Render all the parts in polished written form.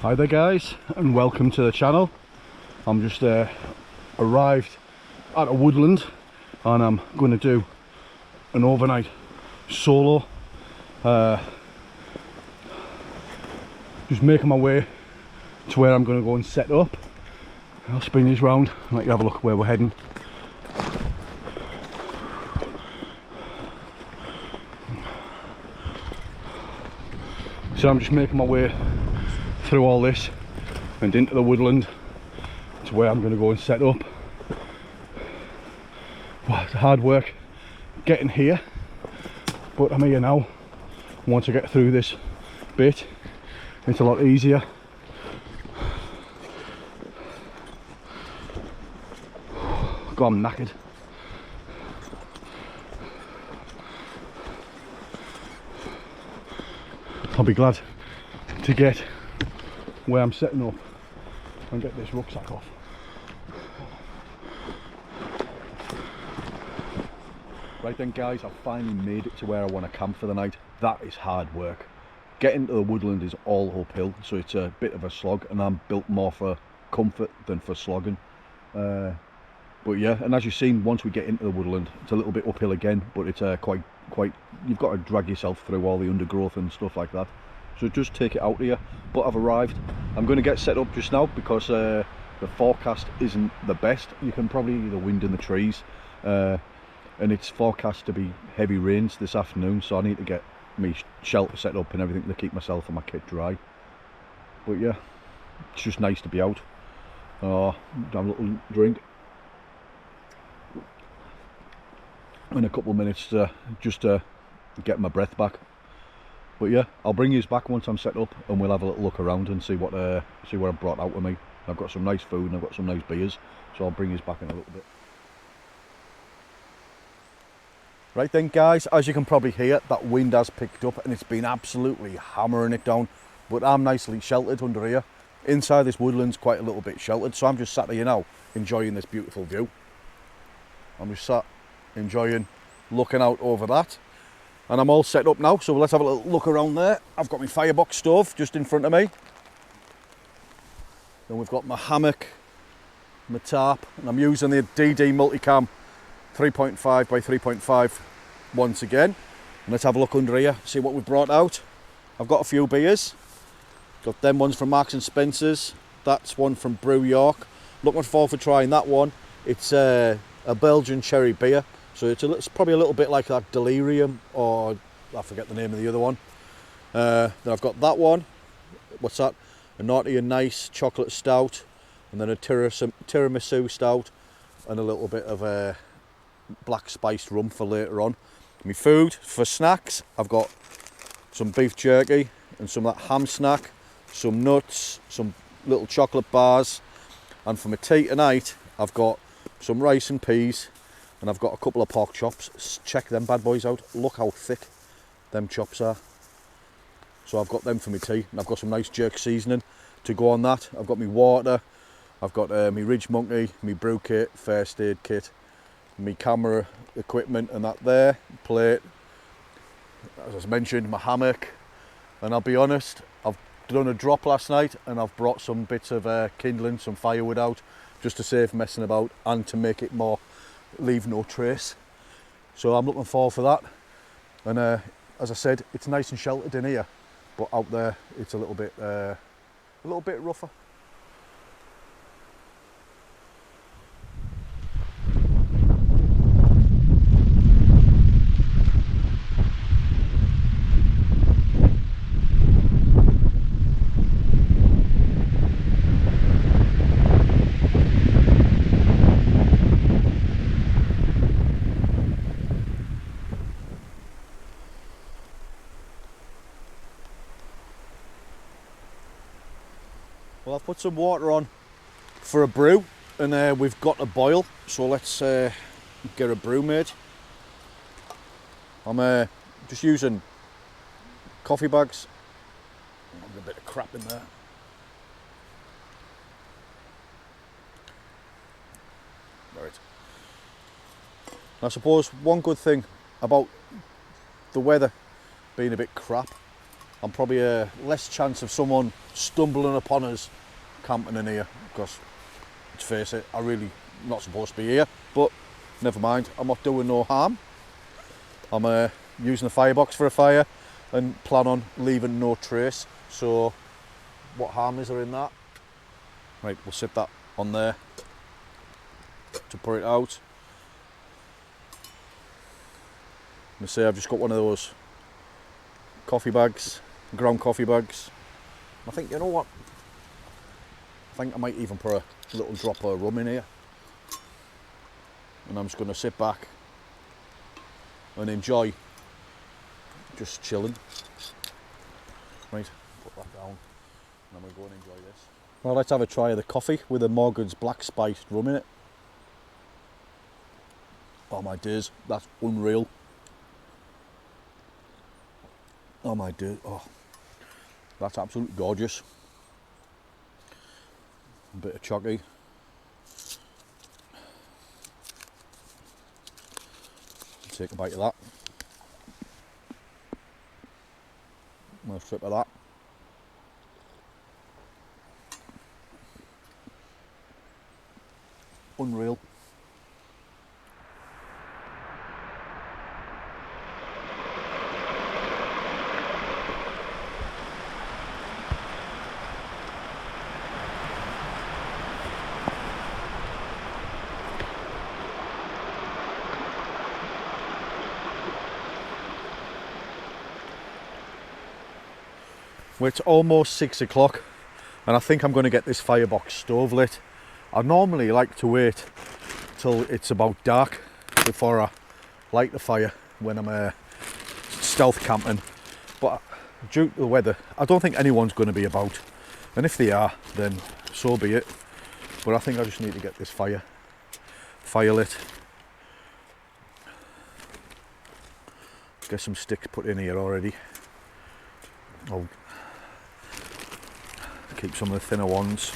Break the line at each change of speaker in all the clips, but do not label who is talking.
Hi there guys, and welcome to the channel. I'm just arrived at a woodland and I'm going to do an overnight solo. Just making my way to where I'm going to go and set up. I'll spin these round and let you have a look where we're heading. So I'm just making my way through all this and into the woodland to where I'm going to go and set up. Well, it's hard work getting here, but I'm here now. Once I get through this bit, it's a lot easier. God, I'm knackered. I'll be glad to get where I'm setting up and get this rucksack off. Right then guys, I've finally made it to where I want to camp for the night. That is hard work. Getting to the woodland is all uphill, so it's a bit of a slog, and I'm built more for comfort than for slogging. But yeah, and as you've seen, once we get into the woodland, it's a little bit uphill again, but it's quite, you've got to drag yourself through all the undergrowth and stuff like that. So just take it out here. But I've arrived. I'm going to get set up just now because the forecast isn't the best. You can probably hear the wind in the trees, and it's forecast to be heavy rains this afternoon, so I need to get me shelter set up and everything to keep myself and my kit dry. But yeah, it's just nice to be out. Have a little drink in a couple of minutes just to get my breath back. But yeah, I'll bring you back once I'm set up and we'll have a little look around and see what I've brought out with me. I've got some nice food and I've got some nice beers, so I'll bring you back in a little bit. Right then guys, as you can probably hear, that wind has picked up and it's been absolutely hammering it down, but I'm nicely sheltered under here. Inside this woodland's quite a little bit sheltered, so I'm just sat here now enjoying this beautiful view. I'm just sat enjoying looking out over that, and I'm all set up now, so let's have a little look around there. I've got my firebox stove just in front of me, then we've got my hammock, my tarp, and I'm using the DD multicam 3.5 by 3.5 once again. And let's have a look under here, see what we've brought out. I've got a few beers. Got them ones from Marks and Spencer's. That's one from Brew York. Looking forward for trying that one. It's a Belgian cherry beer, so it's probably a little bit like that Delirium, or I forget the name of the other one. Then I've got that one. What's that? A Naughty and Nice chocolate stout, and then a tiramisu stout, and a little bit of a black spiced rum for later on. My food for snacks, I've got some beef jerky and some of that ham snack, some nuts, some little chocolate bars, and for my tea tonight I've got some rice and peas, and I've got a couple of pork chops. Check them bad boys out, look how thick them chops are. So I've got them for my tea, and I've got some nice jerk seasoning to go on that. I've got my water, I've got my Ridge Monkey, my brew kit, first aid kit, my camera equipment and that there, plate, as I mentioned, my hammock, and I'll be honest, I've done a drop last night and I've brought some bits of kindling, some firewood out, just to save messing about and to make it more leave no trace. So I'm looking forward for that. And as I said, it's nice and sheltered in here, but out there it's a little bit rougher. Well, I've put some water on for a brew, and we've got a boil, so let's get a brew made. I'm just using coffee bags. A bit of crap in there. Right. I suppose one good thing about the weather being a bit crap I'm probably less chance of someone stumbling upon us camping in here, because let's face it, I'm really not supposed to be here, but never mind, I'm not doing no harm. I'm using the firebox for a fire and plan on leaving no trace, so what harm is there in that? Right, we'll sit that on there to put it out. I'm gonna say I've just got one of those coffee bags, ground coffee bags. I think, you know what, I think I might even put a little drop of rum in here, and I'm just going to sit back and enjoy just chilling. Right, put that down, and I'm going to go and enjoy this. Well, let's have a try of the coffee with a Morgan's black spiced rum in it. Oh my days, that's unreal. Oh my days, oh, that's absolutely gorgeous. A bit of chocky. Take a bite of that. Another strip of that. Unreal. Well, it's almost 6 o'clock and I think I'm going to get this firebox stove lit. I normally like to wait till it's about dark before I light the fire when I'm stealth camping, but due to the weather I don't think anyone's going to be about, and if they are then so be it, but I think I just need to get this fire lit. Get some sticks put in here already. I'll keep some of the thinner ones.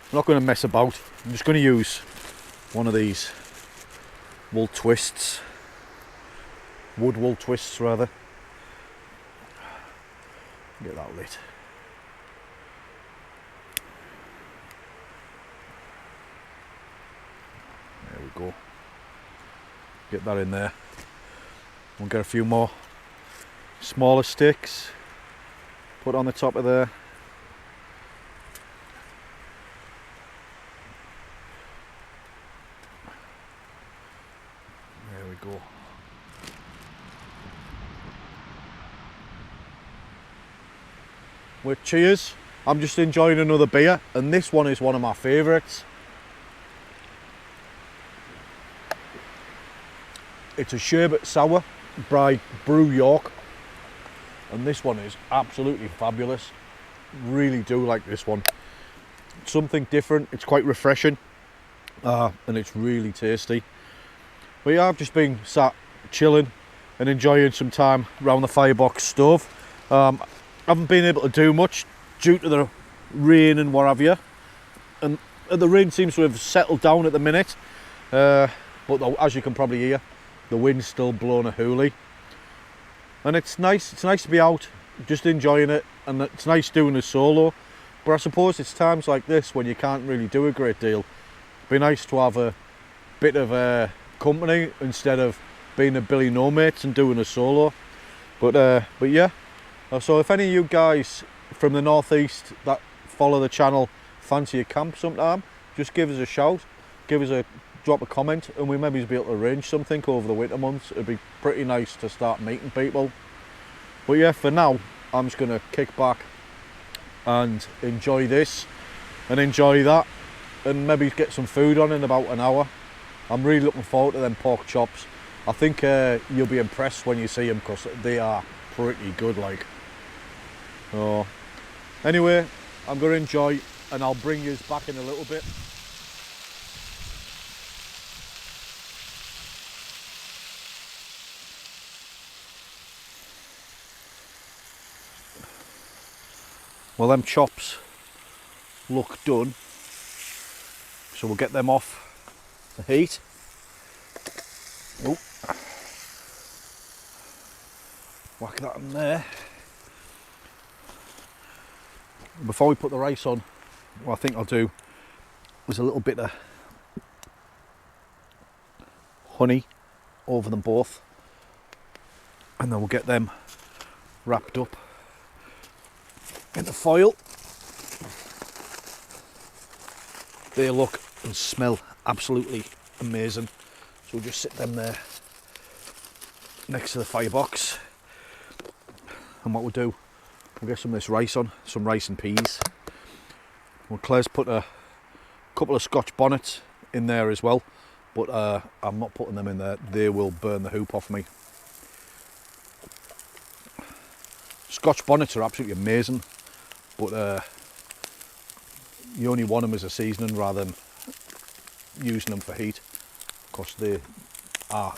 I'm not going to mess about. I'm just going to use one of these wool twists, wool twists rather. Get that lit. There we go. Get that in there. We'll get a few more smaller sticks, put on the top of there. There we go. Well, cheers. I'm just enjoying another beer, and this one is one of my favourites. It's a sherbet sour by Brew York, and this one is absolutely fabulous. Really do like this one. Something different. It's quite refreshing, and it's really tasty. But yeah, I've just been sat chilling and enjoying some time around the firebox stove. Haven't been able to do much due to the rain and what have you, and the rain seems to have settled down at the minute, but as you can probably hear, the wind's still blowing a hoolie, and it's nice to be out just enjoying it, and it's nice doing a solo. But I suppose it's times like this when you can't really do a great deal. It'd be nice to have a bit of company instead of being a Billy No Mates and doing a solo. But yeah. So if any of you guys from the northeast that follow the channel fancy a camp sometime, just give us a shout, drop a comment, and we maybe be able to arrange something over the winter months. It'd be pretty nice to start meeting people. But yeah, for now I'm just going to kick back and enjoy this and enjoy that, and maybe get some food on in about an hour. I'm really looking forward to them pork chops. I think you'll be impressed when you see them, because they are pretty good like. So anyway, I'm going to enjoy, and I'll bring you back in a little bit. Well, them chops look done, so we'll get them off the heat. Oh, whack that in there. Before we put the rice on, what I think I'll do is a little bit of honey over them both, and then we'll get them wrapped up in the foil. They look and smell absolutely amazing, so we'll just sit them there next to the firebox, and what we'll do, we'll get some of this rice on, some rice and peas. Well, Claire's put a couple of Scotch bonnets in there as well, but I'm not putting them in there, they will burn the hoop off me. Scotch bonnets are absolutely amazing, but you only want them as a seasoning rather than using them for heat, because they are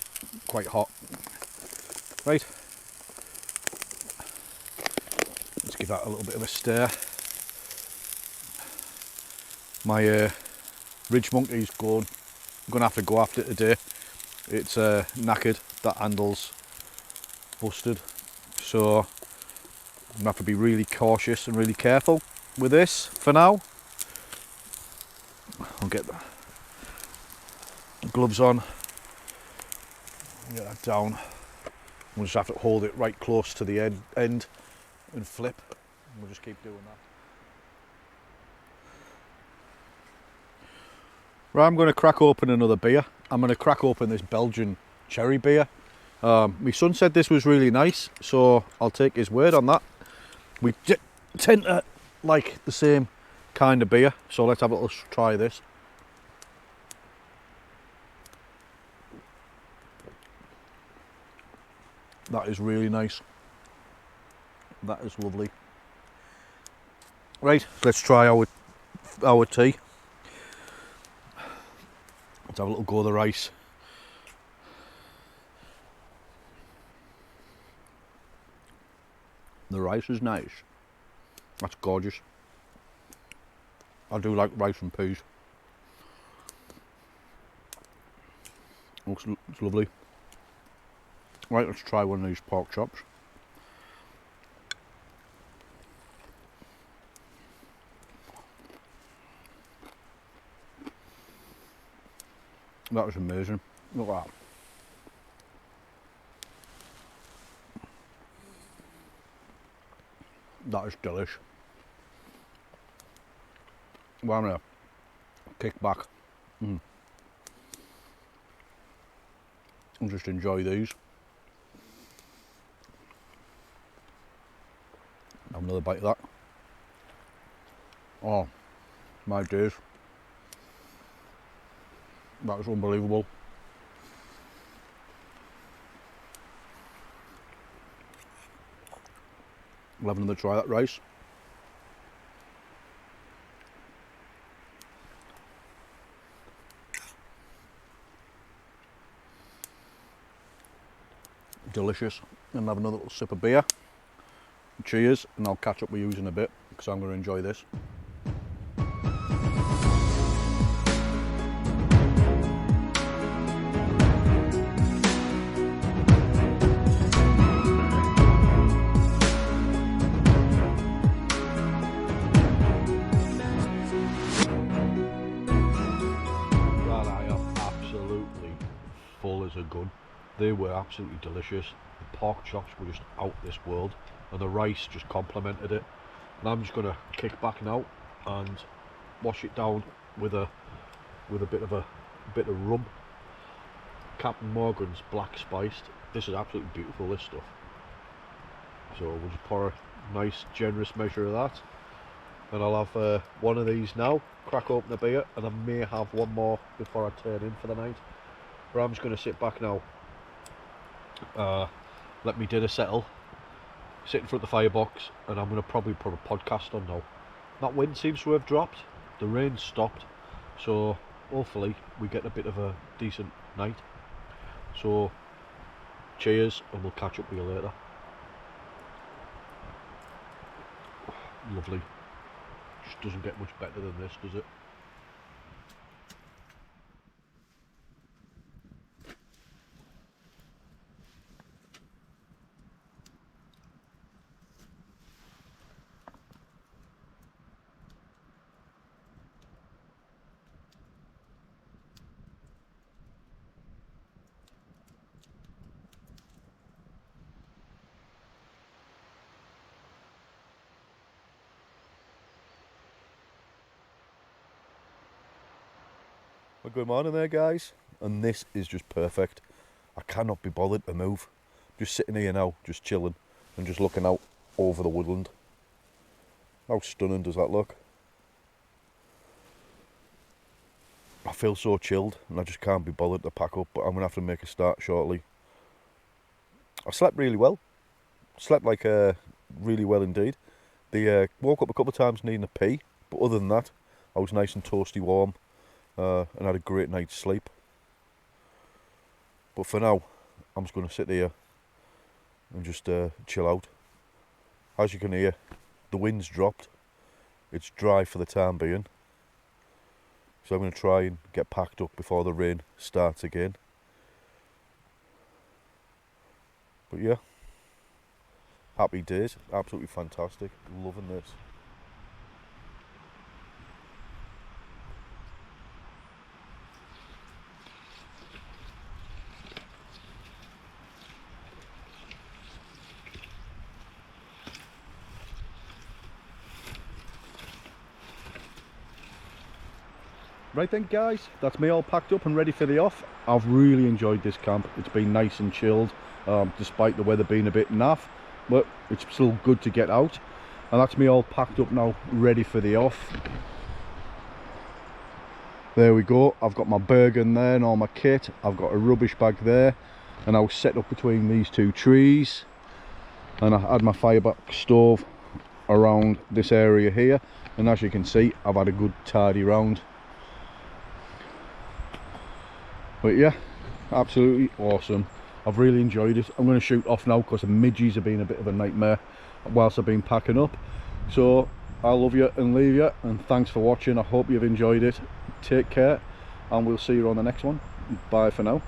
quite hot. Right, let's give that a little bit of a stir. My ridge monkey's gone. I'm going to have to go after it today. It's knackered, that handle's busted, so I'm going to have to be really cautious and really careful with this for now. I'll get the gloves on, get that down. We'll just have to hold it right close to the end and flip. We'll just keep doing that. Right, I'm going to crack open another beer. I'm going to crack open this Belgian cherry beer. My son said this was really nice, so I'll take his word on that. We tend to like the same kind of beer, so let's have a little try this. That is really nice. That is lovely. Right, let's try our tea. Let's have a little go of the rice. The rice is nice. That's gorgeous. I do like rice and peas. It's lovely. Right, let's try one of these pork chops. That was amazing. Look at that. That is delish. Well, I'm gonna kick back and just enjoy these. Have another bite of that. Oh my days. That was unbelievable. I'll have another try of that rice. Delicious. And have another little sip of beer. Cheers, and I'll catch up with you in a bit because I'm going to enjoy this. Full as a gun. They were absolutely delicious. The pork chops were just out this world, and the rice just complemented it. And I'm just gonna kick back now and wash it down with a bit of rum. Captain Morgan's black spiced. This is absolutely beautiful, this stuff. So we'll just pour a nice generous measure of that, and I'll have one of these now, crack open the beer, and I may have one more before I turn in for the night. But I'm just going to sit back now, let me dinner settle, sit in front of the firebox, and I'm going to probably put a podcast on now. That wind seems to have dropped, the rain stopped, so hopefully we get a bit of a decent night. So cheers, and we'll catch up with you later. lovely. Just doesn't get much better than this, does it? Well, good morning there, guys, and this is just perfect. I cannot be bothered to move. Just sitting here now, just chilling and just looking out over the woodland. How stunning does that look? I feel so chilled and I just can't be bothered to pack up, but I'm gonna have to make a start shortly. I slept really well. Slept like really well indeed. Woke up a couple of times needing a pee, but other than that, I was nice and toasty warm. And had a great night's sleep. But for now, I'm just going to sit here and just chill out. As you can hear, the wind's dropped. It's dry for the time being. So I'm going to try and get packed up before the rain starts again. But yeah, happy days, absolutely fantastic, loving this. Right then, guys, that's me all packed up and ready for the off. I've really enjoyed this camp. It's been nice and chilled, despite the weather being a bit naff, but it's still good to get out. And that's me all packed up now, ready for the off. There we go. I've got my Bergen there and all my kit. I've got a rubbish bag there, and I was set up between these two trees. And I had my firebox stove around this area here. And as you can see, I've had a good tidy round. But yeah, absolutely awesome. I've really enjoyed it. I'm going to shoot off now because the midges have been a bit of a nightmare whilst I've been packing up. So I love you and leave you, and thanks for watching. I hope you've enjoyed it. Take care, and we'll see you on the next one. Bye for now.